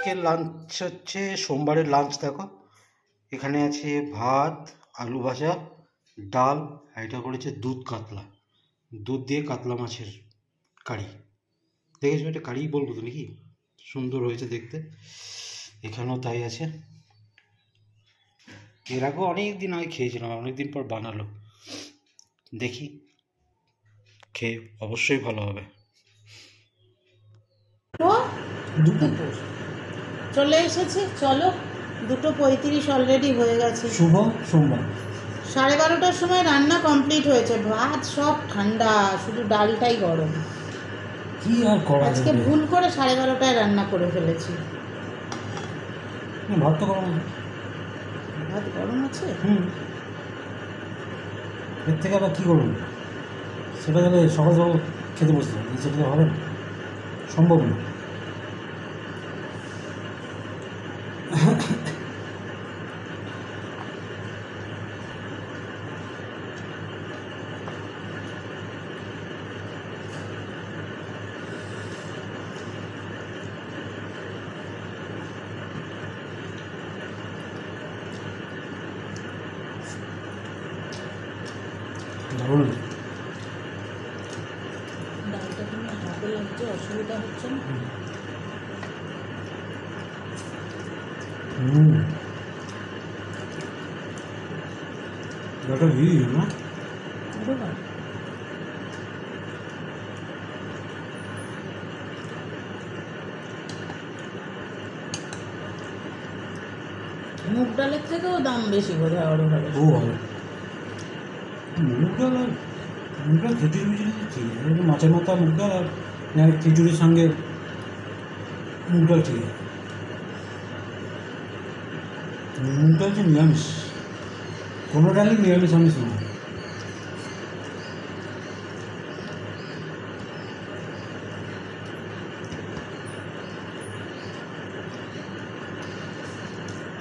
আজকের লাঞ্চ হচ্ছে সোমবারের লাঞ্চ। দেখো এখানে আছে ভাত, আলু ভাজা, ডাল, আর এটা করেছে দুধ কাতলা, দুধ দিয়ে কাতলা মাছের কারি। দেখেছো, এটা কারিই বলবো তো নাকি, সুন্দর হয়েছে দেখতে। এখানেও তাই আছে। এর আগেও অনেক দিন আগে খেয়েছিলাম, অনেকদিন পর বানালো। দেখি খেয়ে অবশ্যই ভালো হবে। দুপুর চলে এসেছে, চলো 2:35 অলরেডি হয়ে গেছে। শুভ সোমবার। 12:30টার সময় রান্না কমপ্লিট হয়েছে, ভাত সব ঠান্ডা, শুধু ডালটাই গরম। কি আর করা যাবে, আজকে ভুল করে 12:30টায় রান্না করে ফেলেছি। ভাত তো গরম আছে। ভাত গরম আছে? এর থেকে আবার কী করুন, সেটা গেলে সকাল সকাল খেতে বসতে হবে, সেটা তো হবে না, সম্ভব না। ধরুন ডালটা তুমি হাতে লাগছে, অসুবিধা হচ্ছে না? এটা ভিড় না, মুগ ডালের থেকেও দাম বেশি বোধ হয় আরো ভালো। ও ভালো মুগ ডাল, আর মুগ ডাল খিচুড়ি মিচুড়ি ঠিক আছে, মাছের মাথা মুগ ডাল আর খিচুড়ির সঙ্গে মুগ ডাল ঠিক আছে। মুগ ডাল যে নিরামিষ, কোনো ডালই নিরামিষ আমিষ নয়।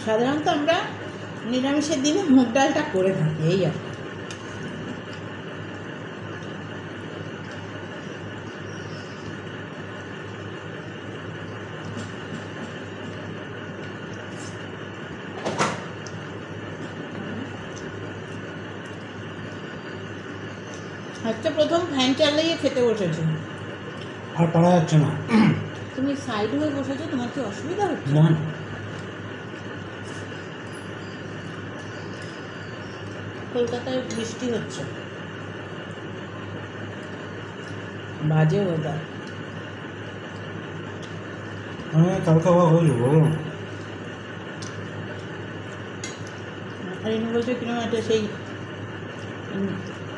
সাধারণত আমরা নিরামিষের দিনে মুগ ডালটা করে থাকি, এই আর আজকে প্রথম ফ্যান চালিয়ে খেতে বসেছি, আর পারা যাচ্ছে না। তুমি সাইড হয়ে বসেছো, তোমার কি অসুবিধা হচ্ছে? না, কলকাতায় বৃষ্টি হচ্ছে, বাজে ওয়েদার। কালকে আবার হয়েছে বলো না। আর এমনি বলছে কিরকম একটা সেই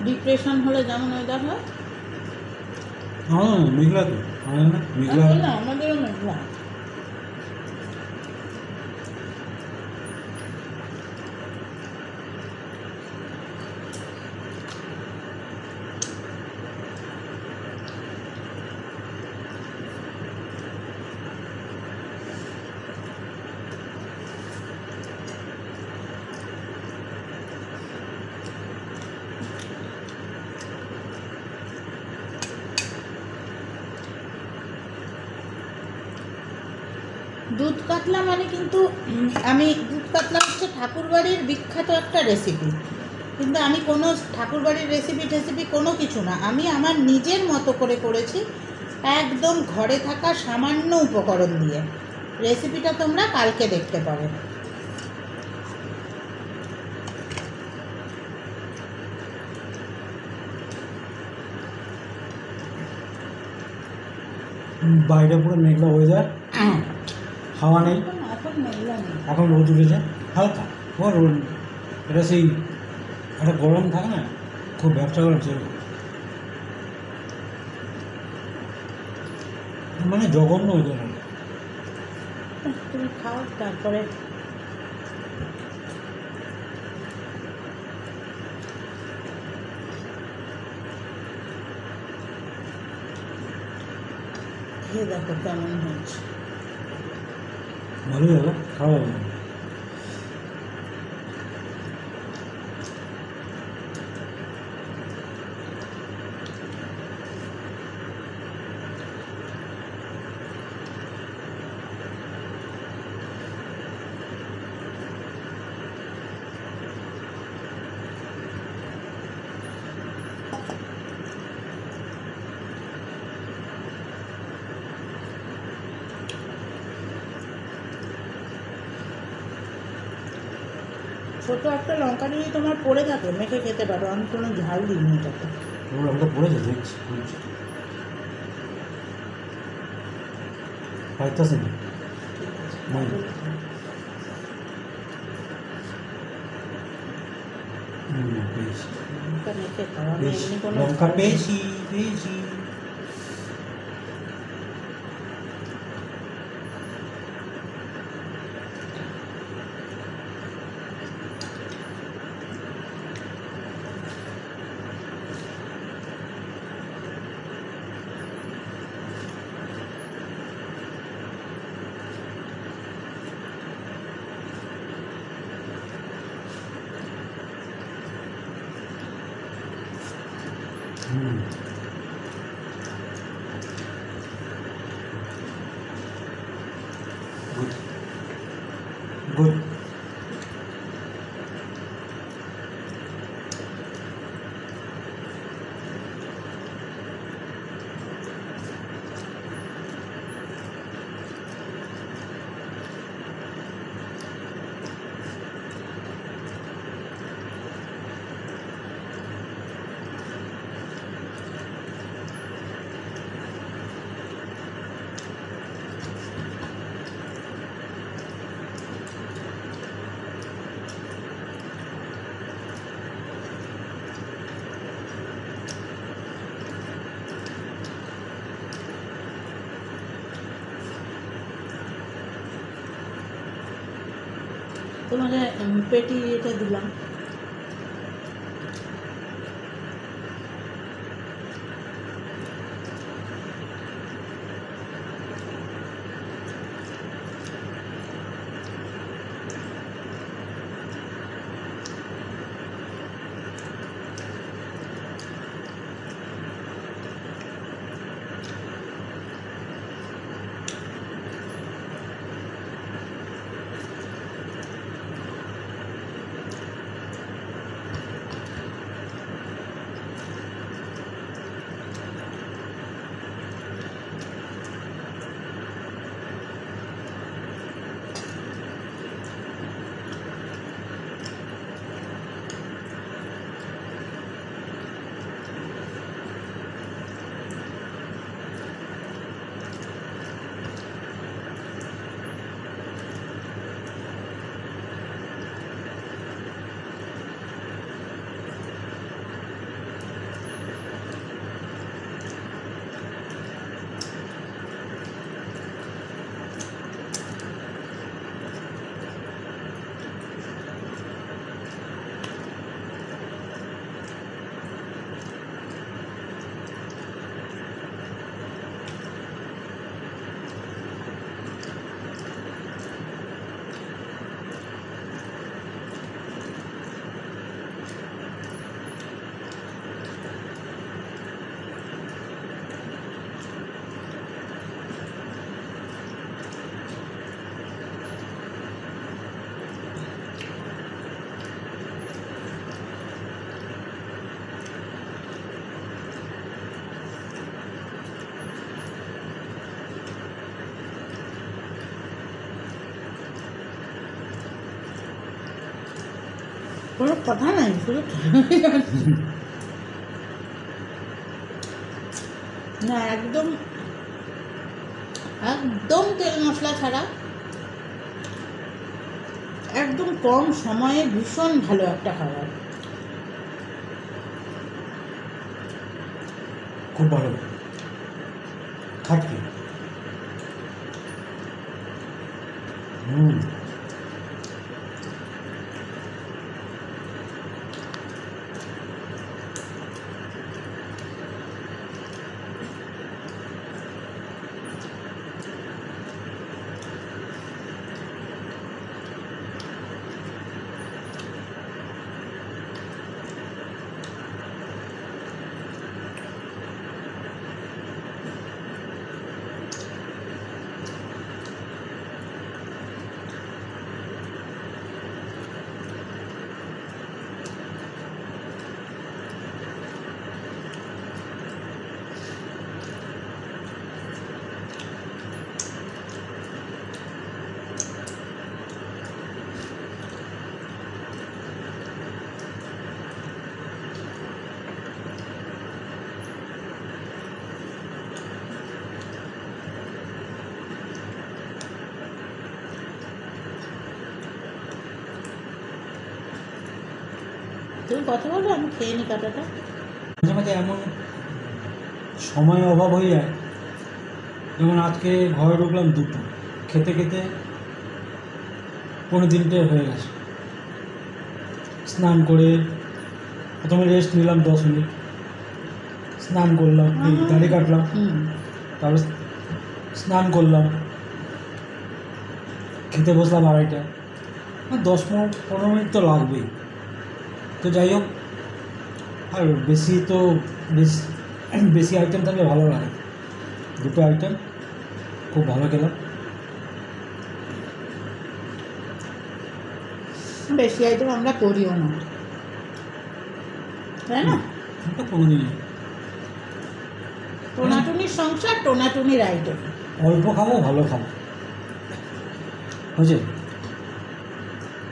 ডিপ্রেশন হলে যেমন ওয়েদার হয়, হ্যাঁ মেঘলা তো, মেঘলা। না আমাদেরও মেঘলা। দুধ কাতলা মানে কিন্তু আমি দুধ কাতলা হচ্ছে ঠাকুরবাড়ির বিখ্যাত একটা রেসিপি, কিন্তু আমি কোনো ঠাকুরবাড়ির রেসিপি কোনো কিছু না, আমি আমার নিজের মতো করে করেছি, একদম ঘরে থাকা সামান্য উপকরণ দিয়ে। রেসিপিটা তোমরা কালকে দেখতে পাবে। বাইরে পুরো মেঘলা ওয়েদার, হাওয়া নেই, এখন মেঘলা নেই, এখন রোদ উঠেছে হালকা। ও রোদ, এটা সেই একটা গরম থাকে না, খুব ব্যবসা গরম সেরকম, মানে জঘন্য ওয়েদার। তুমি খাও তারপরে খেয়ে দেখো কেমন হচ্ছে। ভালোই হবে, খাওয়া হবে। ছোট একটা লঙ্কা যদি তোমার পড়ে থাকে মেখে খেতে পারো, আমি কোনো ঝাল দিইনি এটাতে। লঙ্কা পড়েছে দেখছি পাইতেছে না লঙ্কা মেখে খাওয়া, আমি এমনি কোনো লঙ্কা পেয়েছি পেয়েছি। Good. Good. তোমাকে পেটি এটা দিলাম। কোনো কথা নাই, শুধু না, একদম একদম তেল মশলা ছাড়া, একদম কম সময়ে ভীষণ ভালো একটা খাবার। খুব ভালো খাটকি। তুমি কথা বলো, আমি খেয়ে নি কাটাটা। মাঝে মাঝে এমন সময় অভাব হয়ে যায়, যেমন আজকে ঘরে ঢুকলাম 2টো, খেতে খেতে 3:45 হয়ে গেছে। স্নান করে প্রথমে রেস্ট নিলাম 10 মিনিট, স্নান করলাম, দাড়ি কাটলাম, তারপর স্নান করলাম, খেতে বসলাম 2:30। 10-15 মিনিট তো লাগবেই। তো যাই হোক, আর বেশি আইটেম থাকলে ভালো লাগে। 2টো আইটেম খুব ভালো খেলাম। বেশি আইটেম আমরা করিও না, তাই না? এটা কোনোদিনই টোনাটুনির সংসার, টোনাটুনির আইটেম। অল্প খাবো, ভালো খাবো, বুঝে।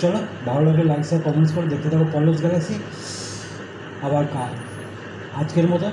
চলো, ভালো লাগলে লাইক শেয়ার কমেন্টস করে দেখতে থাকো পল্লবস গ্যালাক্সি। আবার কাল আজকের মতো